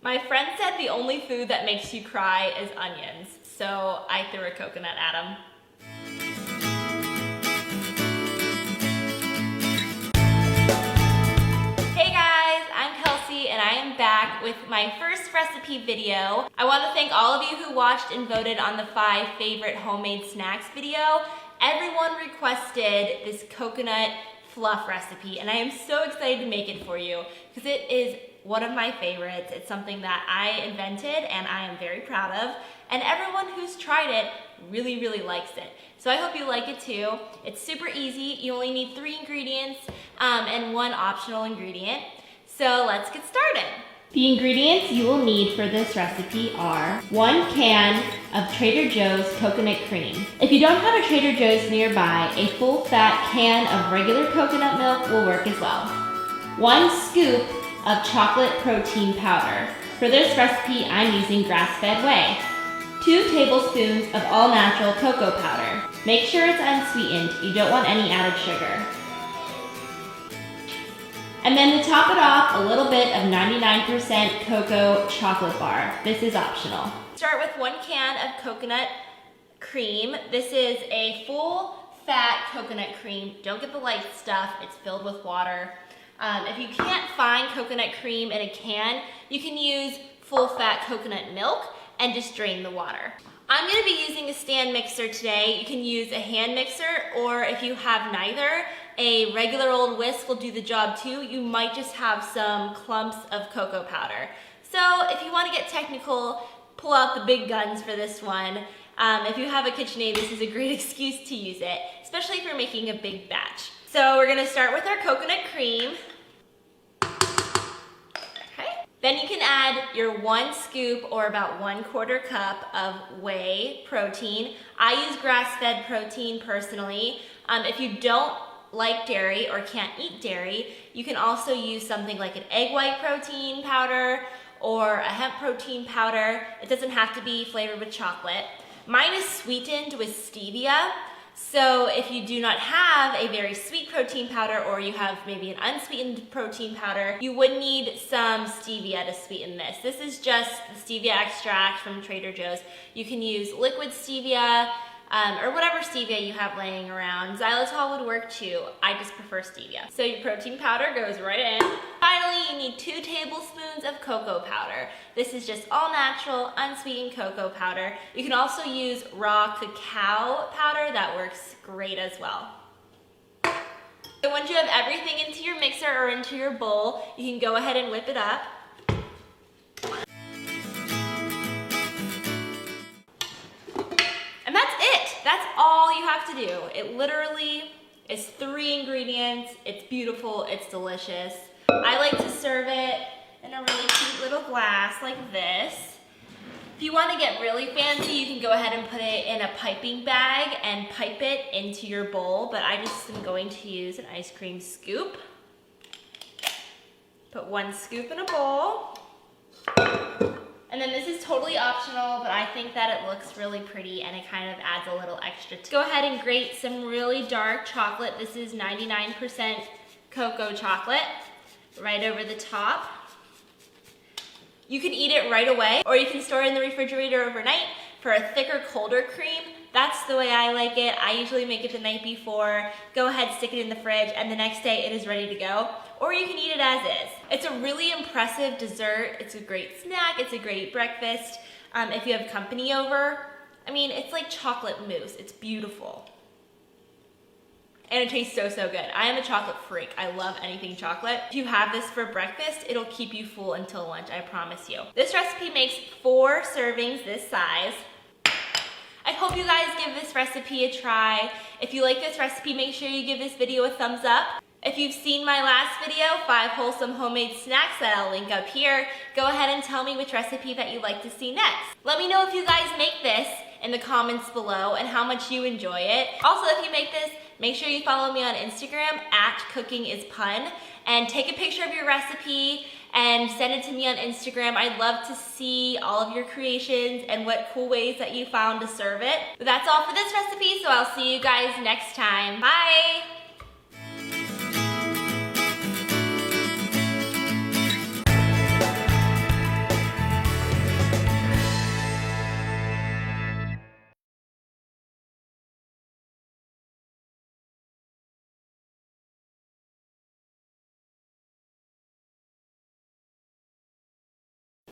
My friend said the only food that makes you cry is onions, so I threw a coconut at him. Hey guys, I'm Kelsey and I am back with my first recipe video. I want to thank all of you who watched and voted on the 5 favorite homemade snacks video. Everyone requested this coconut fluff recipe and I am so excited to make it for you because it is one of my favorites. It's something that I invented and I am very proud of, and everyone who's tried it really, really likes it. So I hope you like it too. It's super easy. You only need 3 ingredients and 1 optional ingredient. So let's get started. The ingredients you will need for this recipe are 1 can of Trader Joe's coconut cream. If you don't have a Trader Joe's nearby, a full fat can of regular coconut milk will work as well. 1 scoop of chocolate protein powder. For this recipe, I'm using grass-fed whey. 2 tablespoons of all-natural cocoa powder. Make sure it's unsweetened. You don't want any added sugar. And then to top it off, a little bit of 99% cocoa chocolate bar. This is optional. Start with 1 can of coconut cream. This is a full fat coconut cream. Don't get the light stuff. It's filled with water. If you can't find coconut cream in a can, you can use full fat coconut milk and just drain the water. I'm gonna be using a stand mixer today. You can use a hand mixer, or if you have neither, a regular old whisk will do the job too. You might just have some clumps of cocoa powder. So if you wanna get technical, pull out the big guns for this one. If you have a KitchenAid, this is a great excuse to use it, especially if you're making a big batch. So we're gonna start with our coconut cream. Then you can add your 1 scoop or about 1/4 cup of whey protein. I use grass-fed protein personally. If you don't like dairy or can't eat dairy, you can also use something like an egg white protein powder or a hemp protein powder. It doesn't have to be flavored with chocolate. Mine is sweetened with stevia. So if you do not have a very sweet protein powder, or you have maybe an unsweetened protein powder, you would need some stevia to sweeten this. This is just the stevia extract from Trader Joe's. You can use liquid stevia or whatever stevia you have laying around. Xylitol would work too. I just prefer stevia. So your protein powder goes right in. Finally, you need 2 tablespoons of cocoa powder. This is just all natural, unsweetened cocoa powder. You can also use raw cacao powder. That works great as well. So once you have everything into your mixer or into your bowl, you can go ahead and whip it up. And that's it. That's all you have to do. It literally is 3 ingredients. It's beautiful. It's delicious. I like to serve it in a really cute little glass like this. If you want to get really fancy, you can go ahead and put it in a piping bag and pipe it into your bowl, but I just am going to use an ice cream scoop. Put 1 scoop in a bowl. And then this is totally optional, but I think that it looks really pretty and it kind of adds a little extra. Go ahead and grate some really dark chocolate. This is 99% cocoa chocolate right over the top. You can eat it right away, or you can store it in the refrigerator overnight for a thicker, colder cream. That's the way I like it. I usually make it the night before. Go ahead, stick it in the fridge, and the next day it is ready to go. Or you can eat it as is. It's a really impressive dessert. It's a great snack. It's a great breakfast. If you have company over, I mean, it's like chocolate mousse. It's beautiful. And it tastes so, so good. I am a chocolate freak. I love anything chocolate. If you have this for breakfast, it'll keep you full until lunch, I promise you. This recipe makes 4 servings this size. I hope you guys give this recipe a try. If you like this recipe, make sure you give this video a thumbs up. If you've seen my last video, 5 wholesome homemade snacks that I'll link up here, go ahead and tell me which recipe that you'd like to see next. Let me know if you guys make this in the comments below and how much you enjoy it. Also, if you make this, make sure you follow me on Instagram @cookingispun and take a picture of your recipe and send it to me on Instagram. I'd love to see all of your creations and what cool ways that you found to serve it. But that's all for this recipe, so I'll see you guys next time. Bye!